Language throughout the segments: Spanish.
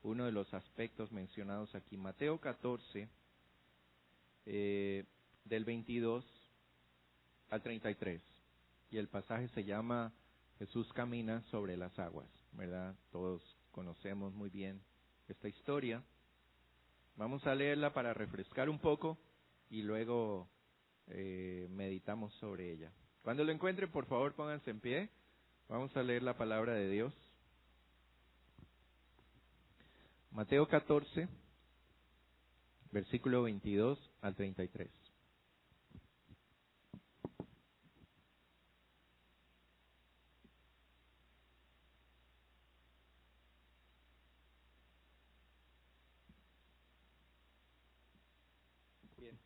uno de los aspectos mencionados aquí. Mateo 14, del 22 al 33. Y el pasaje se llama Jesús camina sobre las aguas, ¿verdad? Todos conocemos muy bien esta historia. Vamos a leerla para refrescar un poco y luego meditamos sobre ella. Cuando lo encuentren, por favor, pónganse en pie. Vamos a leer la palabra de Dios. Mateo 14, versículo 22 al 33. Bien.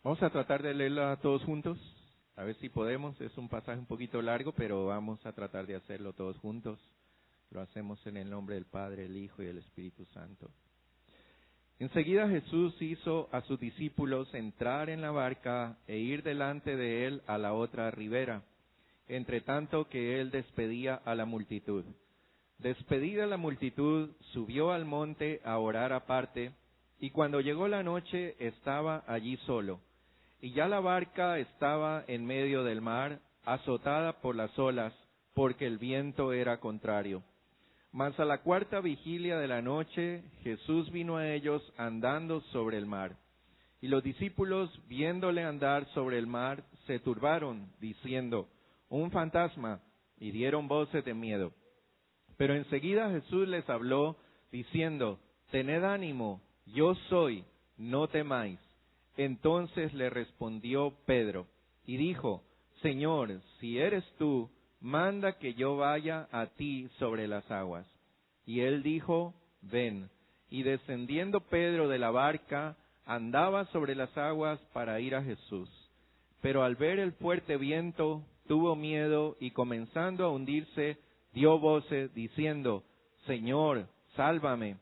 Vamos a tratar de leerla todos juntos, a ver si podemos. Es un pasaje un poquito largo, pero vamos a tratar de hacerlo todos juntos. Lo hacemos en el nombre del Padre, el Hijo y el Espíritu Santo. Enseguida Jesús hizo a sus discípulos entrar en la barca e ir delante de él a la otra ribera, entre tanto que él despedía a la multitud. Despedida la multitud, subió al monte a orar aparte, y cuando llegó la noche estaba allí solo. Y ya la barca estaba en medio del mar, azotada por las olas, porque el viento era contrario. Mas a la cuarta vigilia de la noche, Jesús vino a ellos andando sobre el mar. Y los discípulos, viéndole andar sobre el mar, se turbaron, diciendo, un fantasma, y dieron voces de miedo. Pero enseguida Jesús les habló, diciendo, tened ánimo, yo soy, no temáis. Entonces le respondió Pedro, y dijo, Señor, si eres tú, manda que yo vaya a ti sobre las aguas. Y él dijo, ven. Y descendiendo Pedro de la barca, andaba sobre las aguas para ir a Jesús. Pero al ver el fuerte viento, tuvo miedo y comenzando a hundirse, dio voces diciendo, Señor, sálvame.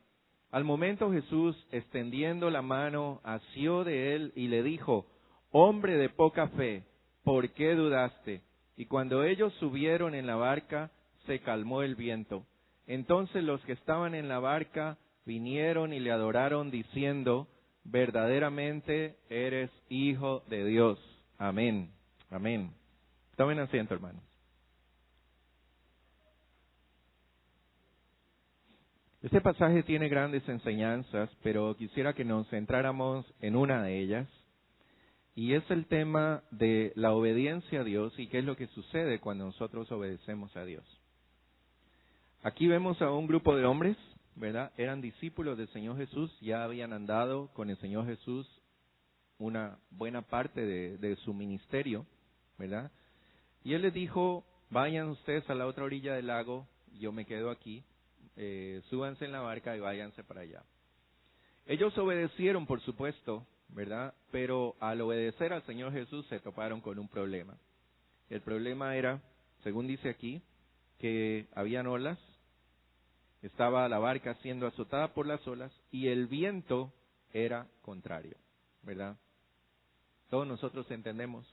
Al momento Jesús, extendiendo la mano, asió de él y le dijo, hombre de poca fe, ¿por qué dudaste? Y cuando ellos subieron en la barca, se calmó el viento. Entonces los que estaban en la barca vinieron y le adoraron diciendo, verdaderamente eres Hijo de Dios. Amén. Amén. Tomen asiento, hermanos. Este pasaje tiene grandes enseñanzas, pero quisiera que nos centráramos en una de ellas. Y es el tema de la obediencia a Dios y qué es lo que sucede cuando nosotros obedecemos a Dios. Aquí vemos a un grupo de hombres, ¿verdad? Eran discípulos del Señor Jesús, ya habían andado con el Señor Jesús una buena parte de su ministerio, ¿verdad? Y Él les dijo, vayan ustedes a la otra orilla del lago, yo me quedo aquí, súbanse en la barca y váyanse para allá. Ellos obedecieron, por supuesto, ¿verdad? Pero al obedecer al Señor Jesús se toparon con un problema. El problema era, según dice aquí, que habían olas, estaba la barca siendo azotada por las olas y el viento era contrario, ¿verdad? Todos nosotros entendemos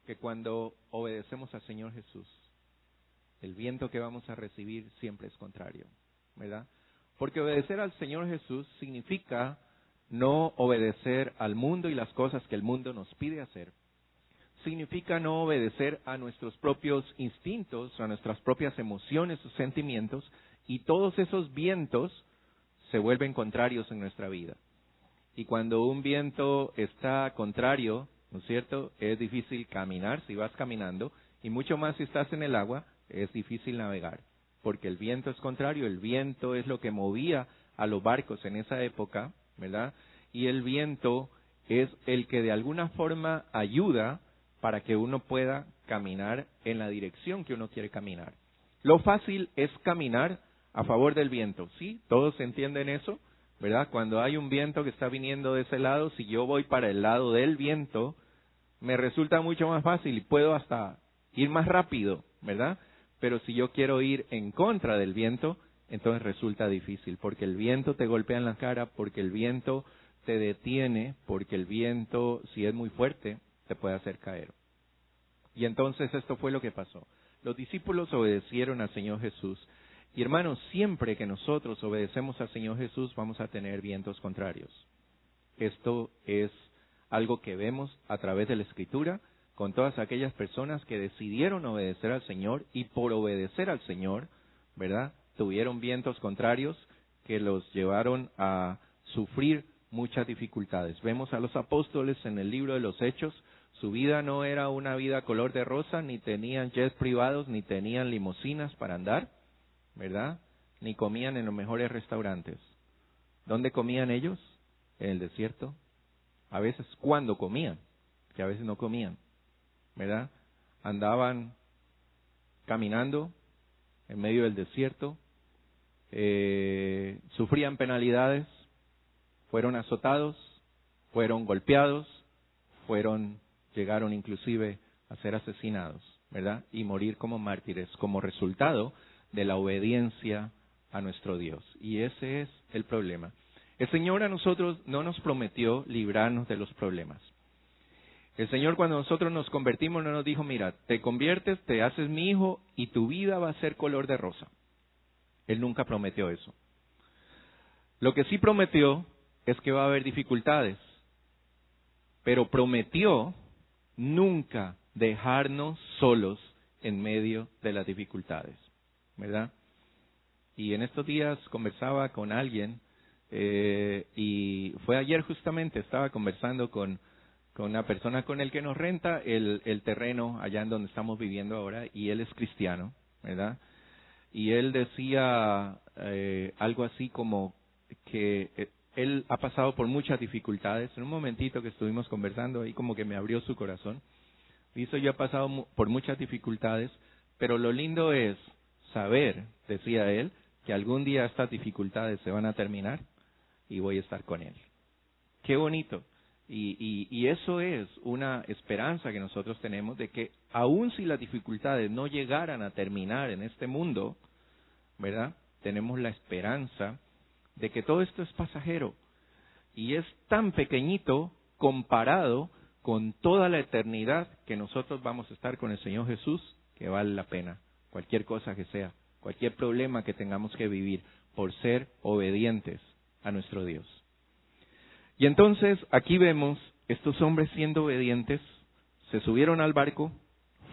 que cuando obedecemos al Señor Jesús, el viento que vamos a recibir siempre es contrario, ¿verdad? Porque obedecer al Señor Jesús significa no obedecer al mundo y las cosas que el mundo nos pide hacer. Significa no obedecer a nuestros propios instintos, a nuestras propias emociones o sentimientos, y todos esos vientos se vuelven contrarios en nuestra vida. Y cuando un viento está contrario, ¿no es cierto?, es difícil caminar si vas caminando, y mucho más si estás en el agua, es difícil navegar, porque el viento es contrario, el viento es lo que movía a los barcos en esa época, ¿verdad? Y el viento es el que de alguna forma ayuda para que uno pueda caminar en la dirección que uno quiere caminar. Lo fácil es caminar a favor del viento, ¿sí? ¿Todos entienden eso? ¿Verdad? Cuando hay un viento que está viniendo de ese lado, si yo voy para el lado del viento, me resulta mucho más fácil y puedo hasta ir más rápido, ¿verdad? Pero si yo quiero ir en contra del viento, entonces resulta difícil, porque el viento te golpea en la cara, porque el viento te detiene, porque el viento, si es muy fuerte, te puede hacer caer. Y entonces esto fue lo que pasó. Los discípulos obedecieron al Señor Jesús Y hermanos, siempre que nosotros obedecemos al Señor Jesús, vamos a tener vientos contrarios. Esto es algo que vemos a través de la Escritura con todas aquellas personas que decidieron obedecer al Señor y por obedecer al Señor, ¿verdad?, tuvieron vientos contrarios que los llevaron a sufrir muchas dificultades. Vemos a los apóstoles en el libro de los Hechos, su vida no era una vida color de rosa, ni tenían jets privados, ni tenían limusinas para andar, ¿verdad?, ni comían en los mejores restaurantes. ¿Dónde comían ellos? En el desierto. A veces cuando comían, que a veces no comían, ¿verdad? Andaban caminando en medio del desierto, sufrían penalidades, fueron azotados, fueron golpeados, llegaron inclusive a ser asesinados, ¿verdad? Y morir como mártires, como resultado de la obediencia a nuestro Dios. Y ese es el problema. El Señor a nosotros no nos prometió librarnos de los problemas. El Señor, cuando nosotros nos convertimos, no nos dijo, mira, te conviertes, te haces mi hijo y tu vida va a ser color de rosa. Él nunca prometió eso. Lo que sí prometió es que va a haber dificultades, pero prometió nunca dejarnos solos en medio de las dificultades, ¿verdad? Y en estos días conversaba con alguien, y fue ayer justamente, estaba conversando con una persona con el que nos renta el terreno allá en donde estamos viviendo ahora, y él es cristiano, ¿verdad? Y él decía algo así como que él ha pasado por muchas dificultades. En un momentito que estuvimos conversando, ahí como que me abrió su corazón. Dice, yo he pasado por muchas dificultades, pero lo lindo es saber, decía él, que algún día estas dificultades se van a terminar y voy a estar con él. Qué bonito. Y eso es una esperanza que nosotros tenemos de que aun si las dificultades no llegaran a terminar en este mundo, ¿verdad?, tenemos la esperanza de que todo esto es pasajero y es tan pequeñito comparado con toda la eternidad que nosotros vamos a estar con el Señor Jesús, que vale la pena, cualquier cosa que sea, cualquier problema que tengamos que vivir por ser obedientes a nuestro Dios. Y entonces aquí vemos estos hombres siendo obedientes, se subieron al barco,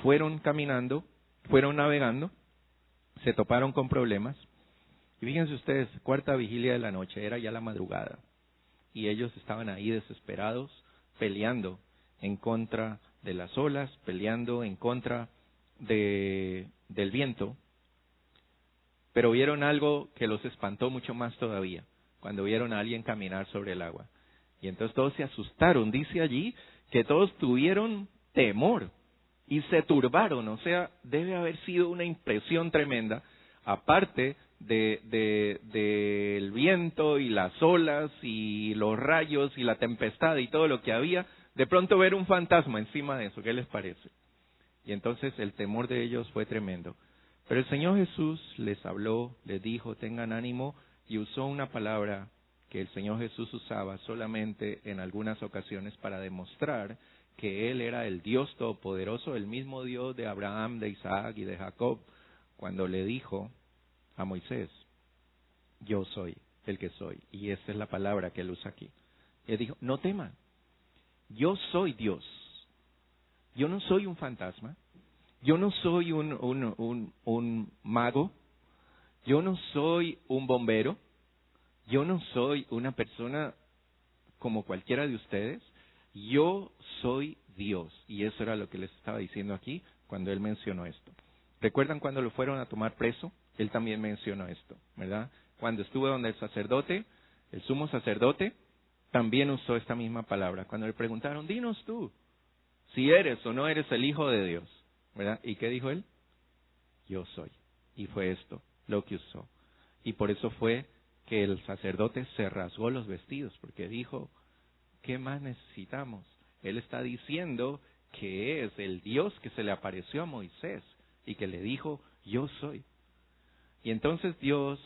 fueron caminando, fueron navegando, se toparon con problemas. Y fíjense ustedes, cuarta vigilia de la noche, era ya la madrugada. Y ellos estaban ahí desesperados, peleando en contra de las olas, peleando en contra del viento. Pero vieron algo que los espantó mucho más todavía, cuando vieron a alguien caminar sobre el agua. Y entonces todos se asustaron. Dice allí que todos tuvieron temor y se turbaron. O sea, debe haber sido una impresión tremenda, aparte del viento y las olas y los rayos y la tempestad y todo lo que había, de pronto ver un fantasma encima de eso. ¿Qué les parece? Y entonces el temor de ellos fue tremendo. Pero el Señor Jesús les habló, les dijo, tengan ánimo, y usó una palabra que el Señor Jesús usaba solamente en algunas ocasiones para demostrar que Él era el Dios Todopoderoso, el mismo Dios de Abraham, de Isaac y de Jacob, cuando le dijo a Moisés, yo soy el que soy. Y esa es la palabra que Él usa aquí. Él dijo, no teman, yo soy Dios. Yo no soy un fantasma, yo no soy un mago, yo no soy un bombero, yo no soy una persona como cualquiera de ustedes, yo soy Dios. Y eso era lo que les estaba diciendo aquí cuando Él mencionó esto. ¿Recuerdan cuando lo fueron a tomar preso? Él también mencionó esto, ¿verdad? Cuando estuvo donde el sacerdote, el sumo sacerdote, también usó esta misma palabra. Cuando le preguntaron, dinos tú, si eres o no eres el Hijo de Dios, ¿verdad? ¿Y qué dijo Él? Yo soy. Y fue esto lo que usó. Y por eso fue que el sacerdote se rasgó los vestidos, porque dijo, ¿qué más necesitamos? Él está diciendo que es el Dios que se le apareció a Moisés y que le dijo, yo soy. Y entonces Dios,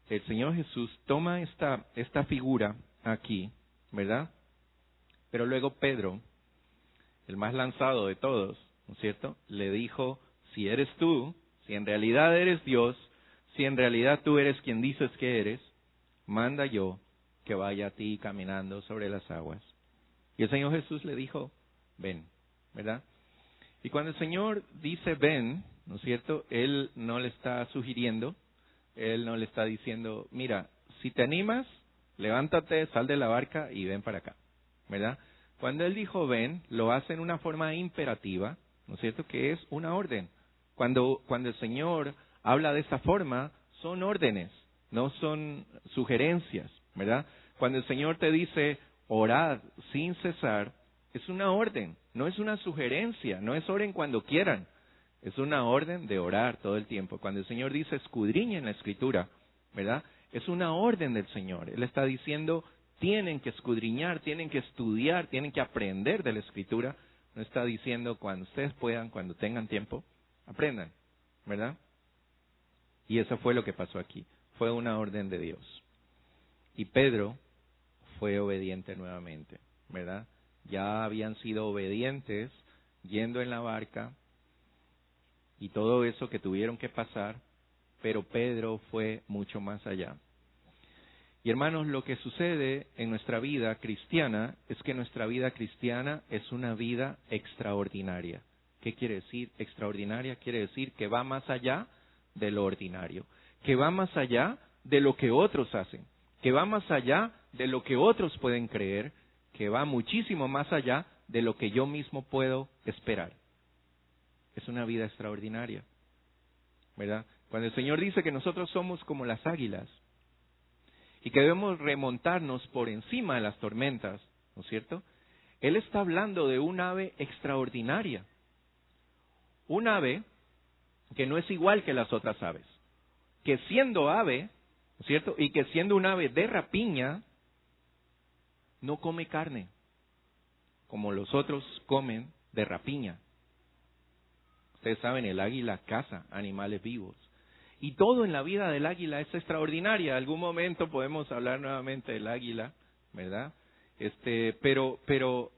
el Señor Jesús, toma esta figura aquí, ¿verdad? Pero luego Pedro, el más lanzado de todos, ¿no es cierto?, le dijo, si eres tú, si en realidad eres Dios, si en realidad tú eres quien dices que eres, manda yo que vaya a ti caminando sobre las aguas. Y el Señor Jesús le dijo, ven, ¿verdad? Y cuando el Señor dice ven, ¿no es cierto? Él no le está sugiriendo, Él no le está diciendo, mira, si te animas, levántate, sal de la barca y ven para acá, ¿verdad? Cuando Él dijo ven, lo hace en una forma imperativa, ¿no es cierto? Que es una orden. Cuando el Señor habla de esa forma, son órdenes, no son sugerencias, ¿verdad? Cuando el Señor te dice orad sin cesar, es una orden, no es una sugerencia, no es oren cuando quieran, es una orden de orar todo el tiempo. Cuando el Señor dice escudriñen la Escritura, ¿verdad? Es una orden del Señor. Él está diciendo tienen que escudriñar, tienen que estudiar, tienen que aprender de la Escritura. No está diciendo cuando ustedes puedan, cuando tengan tiempo, aprendan, ¿verdad? Y eso fue lo que pasó aquí. Fue una orden de Dios. Y Pedro fue obediente nuevamente, ¿verdad? Ya habían sido obedientes yendo en la barca y todo eso que tuvieron que pasar, pero Pedro fue mucho más allá. Y hermanos, lo que sucede en nuestra vida cristiana es que nuestra vida cristiana es una vida extraordinaria. ¿Qué quiere decir extraordinaria? Quiere decir que va más allá de lo ordinario, que va más allá de lo que otros hacen, que va más allá de lo que otros pueden creer, que va muchísimo más allá de lo que yo mismo puedo esperar. Es una vida extraordinaria, ¿verdad? Cuando el Señor dice que nosotros somos como las águilas y que debemos remontarnos por encima de las tormentas, ¿no es cierto? Él está hablando de un ave extraordinaria, un ave que no es igual que las otras aves, que siendo ave, ¿no es cierto? Y que siendo un ave de rapiña, no come carne, como los otros comen de rapiña. Ustedes saben, el águila caza animales vivos. Y todo en la vida del águila es extraordinaria. Algún momento podemos hablar nuevamente del águila, ¿verdad? Pero,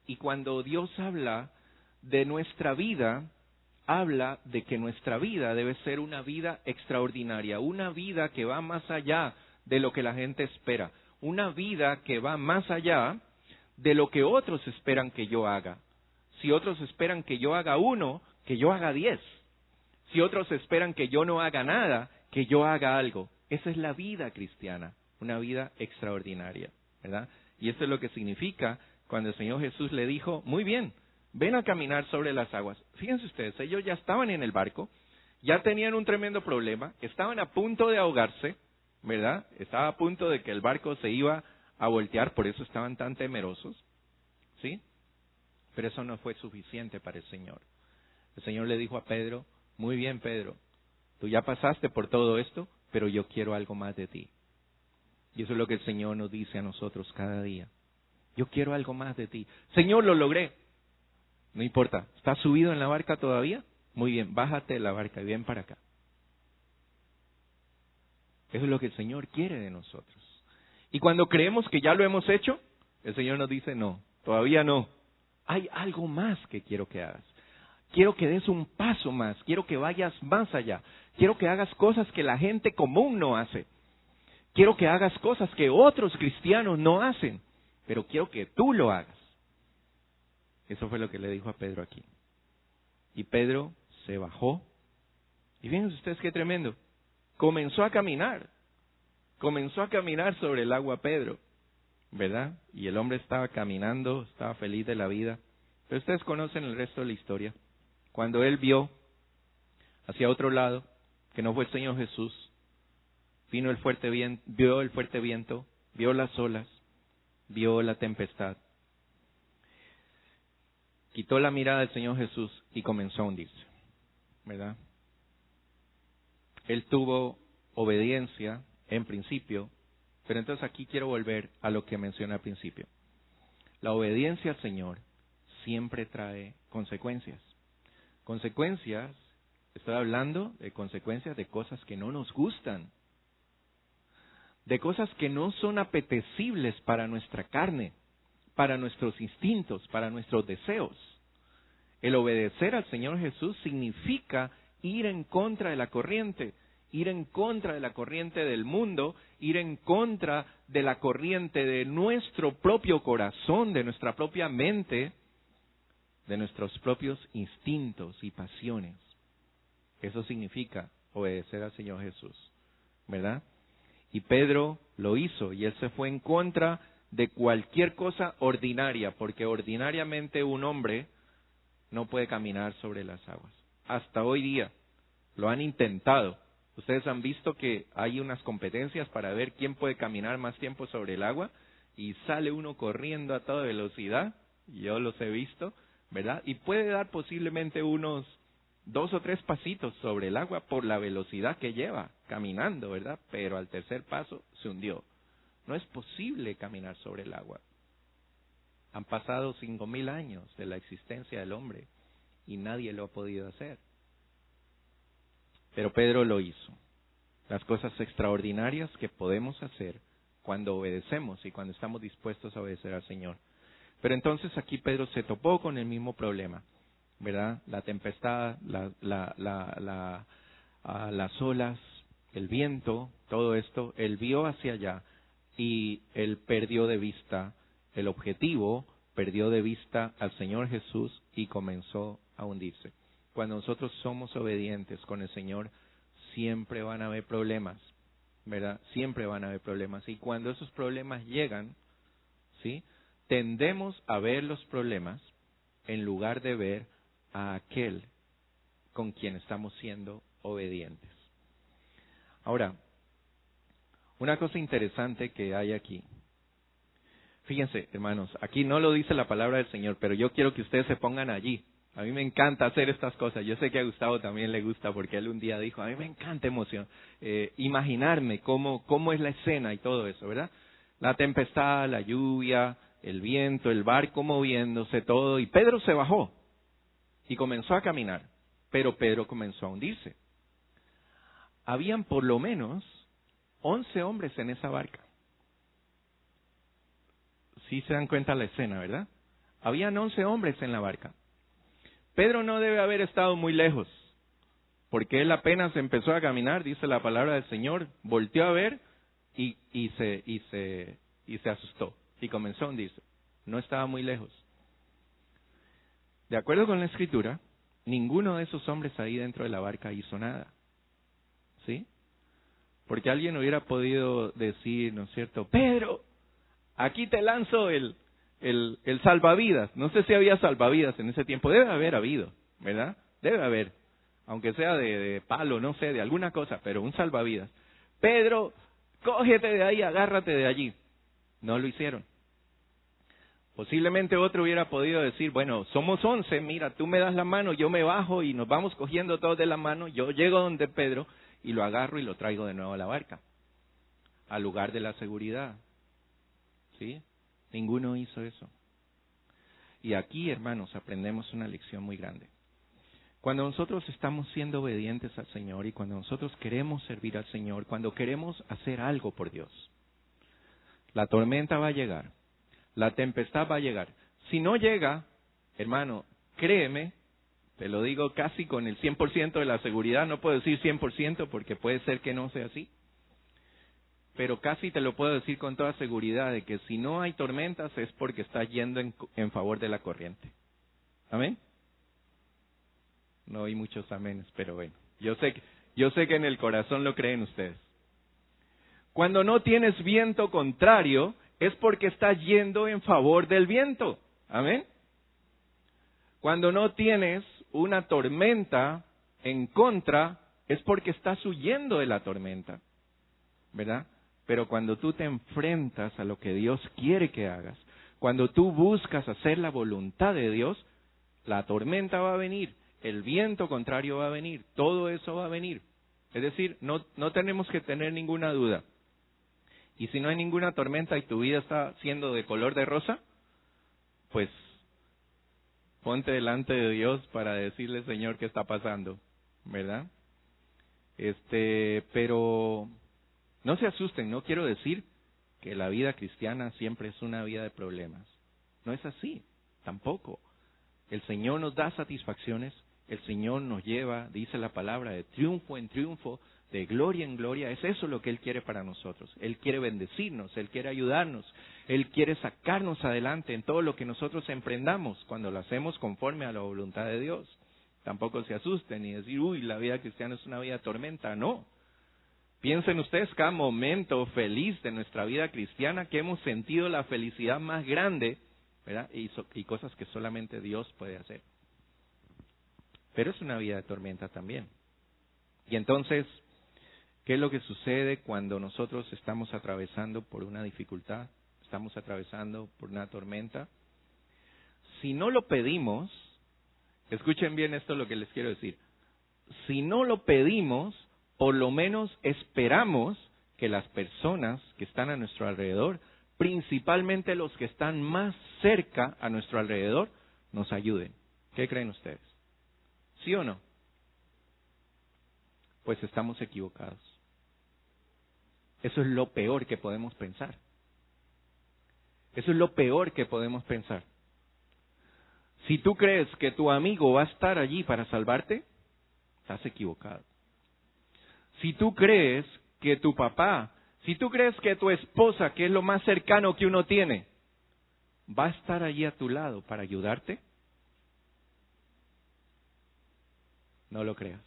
y cuando Dios habla de nuestra vida, habla de que nuestra vida debe ser una vida extraordinaria, una vida que va más allá de lo que la gente espera, una vida que va más allá de lo que otros esperan que yo haga. Si otros esperan que yo haga 1, que yo haga 10. Si otros esperan que yo no haga nada, que yo haga algo. Esa es la vida cristiana, una vida extraordinaria, ¿verdad? Y eso es lo que significa cuando el Señor Jesús le dijo, muy bien, ven a caminar sobre las aguas. Fíjense ustedes, ellos ya estaban en el barco, ya tenían un tremendo problema, estaban a punto de ahogarse, ¿verdad? Estaba a punto de que el barco se iba a voltear, por eso estaban tan temerosos, ¿sí? Pero eso no fue suficiente para el Señor. El Señor le dijo a Pedro, muy bien, Pedro, tú ya pasaste por todo esto, pero yo quiero algo más de ti. Y eso es lo que el Señor nos dice a nosotros cada día. Yo quiero algo más de ti. Señor, lo logré. No importa, ¿estás subido en la barca todavía? Muy bien, bájate de la barca y ven para acá. Eso es lo que el Señor quiere de nosotros. Y cuando creemos que ya lo hemos hecho, el Señor nos dice, no, todavía no. Hay algo más que quiero que hagas. Quiero que des un paso más, quiero que vayas más allá. Quiero que hagas cosas que la gente común no hace. Quiero que hagas cosas que otros cristianos no hacen, pero quiero que tú lo hagas. Eso fue lo que le dijo a Pedro aquí. Y Pedro se bajó. Y fíjense ustedes qué tremendo. Comenzó a caminar sobre el agua Pedro, ¿verdad? Y el hombre estaba caminando, estaba feliz de la vida. Pero ustedes conocen el resto de la historia. Cuando él vio hacia otro lado, que no fue el Señor Jesús, vio el fuerte viento, vio las olas, vio la tempestad. Quitó la mirada del Señor Jesús y comenzó a hundirse, ¿verdad? Él tuvo obediencia en principio, pero entonces aquí quiero volver a lo que mencioné al principio. La obediencia al Señor siempre trae consecuencias. Consecuencias, estoy hablando de consecuencias de cosas que no nos gustan, de cosas que no son apetecibles para nuestra carne, para nuestros instintos, para nuestros deseos. El obedecer al Señor Jesús significa ir en contra de la corriente ir en contra de la corriente del mundo, ir en contra de la corriente de nuestro propio corazón, de nuestra propia mente, de nuestros propios instintos y pasiones. Eso significa obedecer al Señor Jesús, ¿verdad? Y Pedro lo hizo, y él se fue en contra de cualquier cosa ordinaria, porque ordinariamente un hombre no puede caminar sobre las aguas. Hasta hoy día lo han intentado. Ustedes han visto que hay unas competencias para ver quién puede caminar más tiempo sobre el agua, y sale uno corriendo a toda velocidad, yo los he visto, ¿verdad? Y puede dar posiblemente unos 2 o 3 pasitos sobre el agua por la velocidad que lleva caminando, ¿verdad? Pero al tercer paso se hundió. No es posible caminar sobre el agua. Han pasado 5,000 años de la existencia del hombre y nadie lo ha podido hacer. Pero Pedro lo hizo. Las cosas extraordinarias que podemos hacer cuando obedecemos y cuando estamos dispuestos a obedecer al Señor. Pero entonces aquí Pedro se topó con el mismo problema, ¿verdad? La tempestad, las olas, el viento, todo esto, él vio hacia allá y él perdió de vista el objetivo, perdió de vista al Señor Jesús y comenzó a hundirse. Cuando nosotros somos obedientes con el Señor, siempre van a haber problemas, ¿verdad? Siempre van a haber problemas. Y cuando esos problemas llegan, ¿sí? Tendemos a ver los problemas en lugar de ver a aquel con quien estamos siendo obedientes. Ahora, una cosa interesante que hay aquí. Fíjense, hermanos, aquí no lo dice la palabra del Señor, pero yo quiero que ustedes se pongan allí. A mí me encanta hacer estas cosas. Yo sé que a Gustavo también le gusta porque él un día dijo, a mí me encanta imaginarme cómo es la escena y todo eso, ¿verdad? La tempestad, la lluvia, el viento, el barco moviéndose, todo. Y Pedro se bajó y comenzó a caminar, pero Pedro comenzó a hundirse. Habían por lo menos 11 hombres en esa barca. Sí se dan cuenta la escena, ¿verdad? Habían 11 hombres en la barca. Pedro no debe haber estado muy lejos, porque él apenas empezó a caminar, dice la palabra del Señor, volteó a ver y se asustó y comenzó a hundirse. No estaba muy lejos. De acuerdo con la Escritura, ninguno de esos hombres ahí dentro de la barca hizo nada. ¿Sí? Porque alguien hubiera podido decir, ¿no es cierto? Pedro, aquí te lanzo el salvavidas. No sé si había salvavidas en ese tiempo. Debe haber habido, ¿verdad? Debe haber. Aunque sea de palo, no sé, de alguna cosa, pero un salvavidas. Pedro, cógete de ahí, agárrate de allí. No lo hicieron. Posiblemente otro hubiera podido decir, bueno, somos 11, mira, tú me das la mano, yo me bajo y nos vamos cogiendo todos de la mano. Yo llego donde Pedro y lo agarro y lo traigo de nuevo a la barca, al lugar de la seguridad. ¿Sí? Ninguno hizo eso. Y aquí, hermanos, aprendemos una lección muy grande. Cuando nosotros estamos siendo obedientes al Señor y cuando nosotros queremos servir al Señor, cuando queremos hacer algo por Dios, la tormenta va a llegar, la tempestad va a llegar. Si no llega, hermano, créeme, te lo digo casi con el 100% de la seguridad, no puedo decir 100% porque puede ser que no sea así. Pero casi te lo puedo decir con toda seguridad de que si no hay tormentas es porque estás yendo en favor de la corriente. ¿Amén? No oí muchos aménes, pero bueno. Yo sé que en el corazón lo creen ustedes. Cuando no tienes viento contrario es porque estás yendo en favor del viento. ¿Amén? Cuando no tienes una tormenta en contra es porque estás huyendo de la tormenta. ¿Verdad? Pero cuando tú te enfrentas a lo que Dios quiere que hagas, cuando tú buscas hacer la voluntad de Dios, la tormenta va a venir, el viento contrario va a venir, todo eso va a venir. Es decir, no tenemos que tener ninguna duda. Y si no hay ninguna tormenta y tu vida está siendo de color de rosa, pues ponte delante de Dios para decirle, Señor, ¿qué está pasando? ¿Verdad? Pero no se asusten, no quiero decir que la vida cristiana siempre es una vida de problemas. No es así, tampoco. El Señor nos da satisfacciones, el Señor nos lleva, dice la palabra, de triunfo en triunfo, de gloria en gloria, es eso lo que Él quiere para nosotros. Él quiere bendecirnos, Él quiere ayudarnos, Él quiere sacarnos adelante en todo lo que nosotros emprendamos cuando lo hacemos conforme a la voluntad de Dios. Tampoco se asusten y decir, uy, la vida cristiana es una vida de tormenta. No. Piensen ustedes cada momento feliz de nuestra vida cristiana que hemos sentido la felicidad más grande, ¿verdad? Y cosas que solamente Dios puede hacer. Pero es una vida de tormenta también. Y entonces, ¿qué es lo que sucede cuando nosotros estamos atravesando por una dificultad? Estamos atravesando por una tormenta. Si no lo pedimos, escuchen bien esto lo que les quiero decir. Si no lo pedimos, por lo menos esperamos que las personas que están a nuestro alrededor, principalmente los que están más cerca a nuestro alrededor, nos ayuden. ¿Qué creen ustedes? ¿Sí o no? Pues estamos equivocados. Eso es lo peor que podemos pensar. Eso es lo peor que podemos pensar. Si tú crees que tu amigo va a estar allí para salvarte, estás equivocado. Si tú crees que tu papá, si tú crees que tu esposa, que es lo más cercano que uno tiene, va a estar allí a tu lado para ayudarte, no lo creas.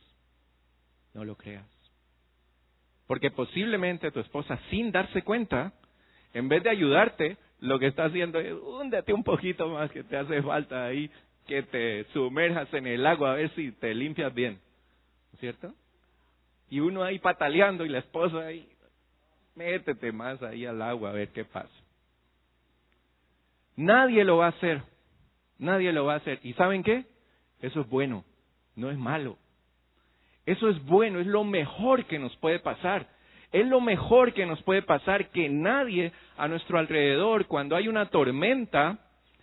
No lo creas. Porque posiblemente tu esposa, sin darse cuenta, en vez de ayudarte, lo que está haciendo es, húndete un poquito más, que te hace falta ahí, que te sumerjas en el agua a ver si te limpias bien. ¿Cierto? Y uno ahí pataleando y la esposa ahí, métete más ahí al agua a ver qué pasa. Nadie lo va a hacer. Nadie lo va a hacer. ¿Y saben qué? Eso es bueno, no es malo. Eso es bueno, es lo mejor que nos puede pasar. Es lo mejor que nos puede pasar que nadie a nuestro alrededor, cuando hay una tormenta,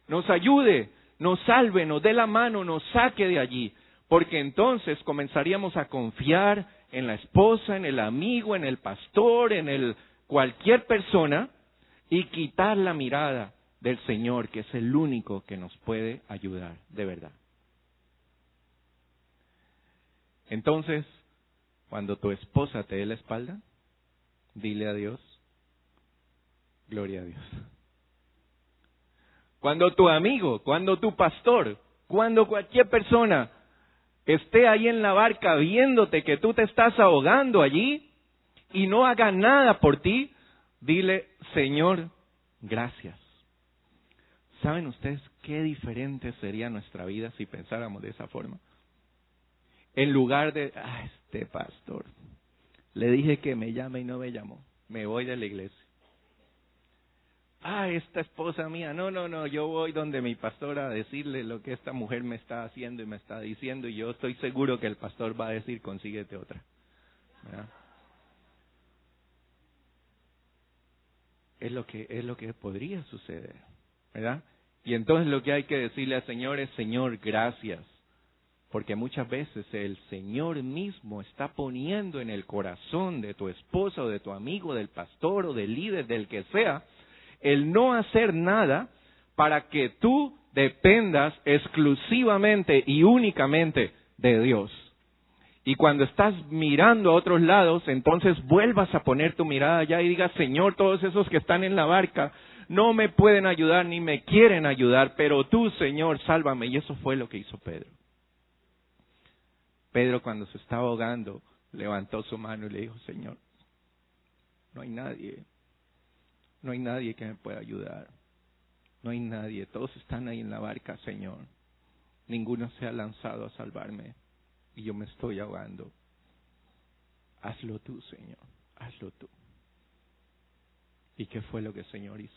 nos ayude, nos salve, nos dé la mano, nos saque de allí. Porque entonces comenzaríamos a confiar en la esposa, en el amigo, en el pastor, en cualquier persona y quitar la mirada del Señor, que es el único que nos puede ayudar, de verdad. Entonces, cuando tu esposa te dé la espalda, dile a Dios, gloria a Dios. Cuando tu amigo, cuando tu pastor, cuando cualquier persona esté ahí en la barca viéndote que tú te estás ahogando allí y no haga nada por ti, dile, Señor, gracias. ¿Saben ustedes qué diferente sería nuestra vida si pensáramos de esa forma? En lugar de, este pastor, le dije que me llame y no me llamó, me voy de la iglesia. Esta esposa mía, no, yo voy donde mi pastor a decirle lo que esta mujer me está haciendo y me está diciendo, y yo estoy seguro que el pastor va a decir, consíguete otra. ¿Verdad? Es lo que podría suceder, ¿verdad? Y entonces lo que hay que decirle al Señor es, Señor, gracias. Porque muchas veces el Señor mismo está poniendo en el corazón de tu esposa o de tu amigo, del pastor o del líder, del que sea, el no hacer nada para que tú dependas exclusivamente y únicamente de Dios. Y cuando estás mirando a otros lados, entonces vuelvas a poner tu mirada allá y digas, Señor, todos esos que están en la barca no me pueden ayudar ni me quieren ayudar, pero tú, Señor, sálvame. Y eso fue lo que hizo Pedro. Pedro, cuando se estaba ahogando, levantó su mano y le dijo, Señor, no hay nadie que me pueda ayudar. No hay nadie, todos están ahí en la barca, Señor. Ninguno se ha lanzado a salvarme y yo me estoy ahogando. Hazlo tú, Señor, hazlo tú. ¿Y qué fue lo que el Señor hizo?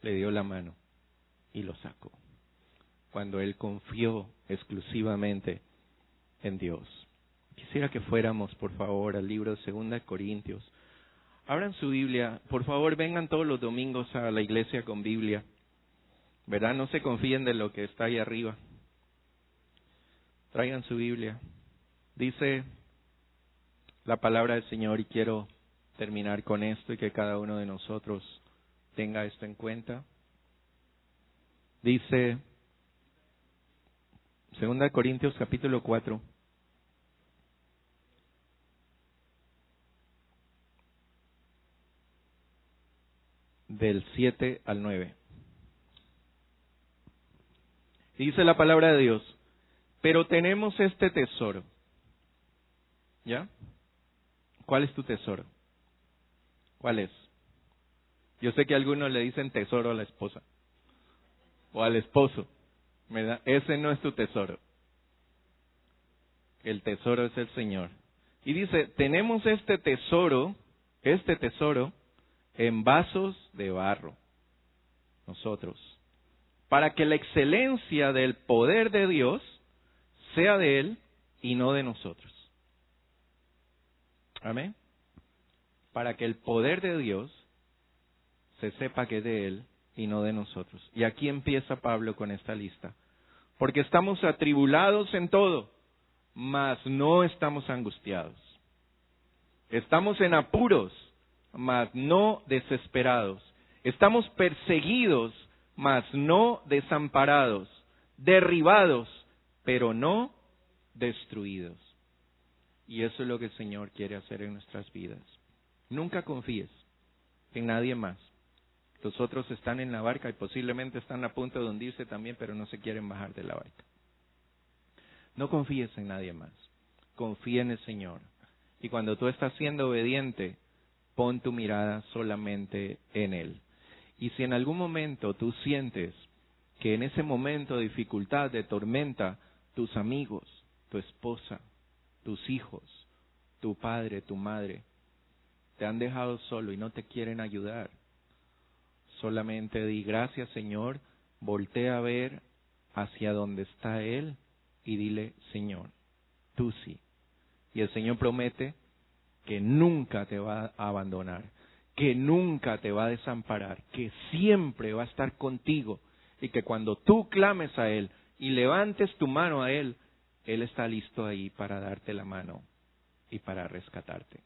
Le dio la mano y lo sacó. Cuando él confió exclusivamente en Dios. Quisiera que fuéramos, por favor, al libro de 2 Corintios. Abran su Biblia. Por favor, vengan todos los domingos a la iglesia con Biblia. ¿Verdad? No se confíen de lo que está ahí arriba. Traigan su Biblia. Dice la palabra del Señor, y quiero terminar con esto y que cada uno de nosotros tenga esto en cuenta. Dice 2 Corintios capítulo 4, del 7 al 9. Dice la palabra de Dios, pero tenemos este tesoro. ¿Ya? ¿Cuál es tu tesoro? ¿Cuál es? Yo sé que algunos le dicen tesoro a la esposa o al esposo, ¿verdad? Ese no es tu tesoro. El tesoro es el Señor. Y dice, tenemos este tesoro en vasos de barro, nosotros, para que la excelencia del poder de Dios sea de Él y no de nosotros. Amén. Para que el poder de Dios se sepa que es de Él y no de nosotros. Y aquí empieza Pablo con esta lista. Porque estamos atribulados en todo, mas no estamos angustiados. Estamos en apuros, mas no desesperados. Estamos perseguidos, mas no desamparados. Derribados, pero no destruidos. Y eso es lo que el Señor quiere hacer en nuestras vidas. Nunca confíes en nadie más. Los otros están en la barca y posiblemente están a punto de hundirse también, pero no se quieren bajar de la barca. No confíes en nadie más. Confía en el Señor. Y cuando tú estás siendo obediente, pon tu mirada solamente en Él. Y si en algún momento tú sientes que en ese momento de dificultad, de tormenta, tus amigos, tu esposa, tus hijos, tu padre, tu madre, te han dejado solo y no te quieren ayudar, solamente di gracias, Señor, voltea a ver hacia donde está Él y dile, Señor, tú sí. Y el Señor promete que nunca te va a abandonar, que nunca te va a desamparar, que siempre va a estar contigo y que cuando tú clames a Él y levantes tu mano a Él, Él está listo ahí para darte la mano y para rescatarte.